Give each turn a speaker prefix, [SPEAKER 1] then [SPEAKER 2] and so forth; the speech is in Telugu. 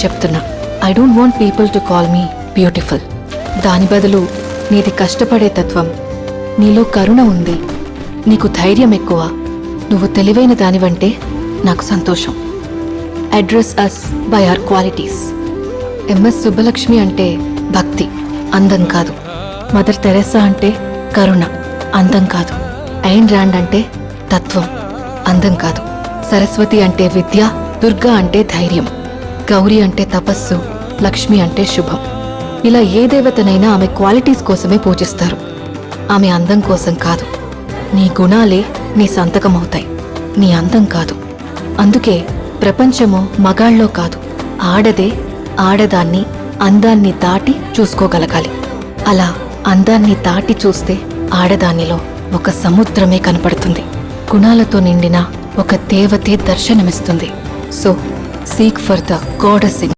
[SPEAKER 1] చెప్తున్నా. I don't want people to call me beautiful. దాని బదులు నీది కష్టపడే తత్వం, నీలో కరుణ ఉంది, నీకు ధైర్యం ఎక్కువ, నువ్వు తెలివైన దానివంటే నాకు సంతోషం. Address us by our qualities. MS Subbulakshmi అంటే భక్తి, అందం కాదు. మదర్ తెరెసా అంటే కరుణ, అందం కాదు. ఐన్ ర్యాండ్ అంటే తత్వం, అందం కాదు. సరస్వతి అంటే విద్య, దుర్గా అంటే ధైర్యం, గౌరీ అంటే తపస్సు, లక్ష్మి అంటే శుభం. ఇలా ఏ దేవతనైనా ఆమె క్వాలిటీస్ కోసమే పూజిస్తారు, ఆమె అందం కోసం కాదు. నీ గుణాలే నీ సంతకమవుతాయి, నీ అందం కాదు. అందుకే ప్రపంచము మగాళ్ళలో కాదు, ఆడదే ఆడదాన్ని అందాన్ని దాటి చూసుకోగలగాలి. అలా అందాన్ని దాటి చూస్తే ఆడదానిలో ఒక సముద్రమే కనపడుతుంది, గుణాలతో నిండిన ఒక దేవతే దర్శనమిస్తుంది. So seek for the goddess in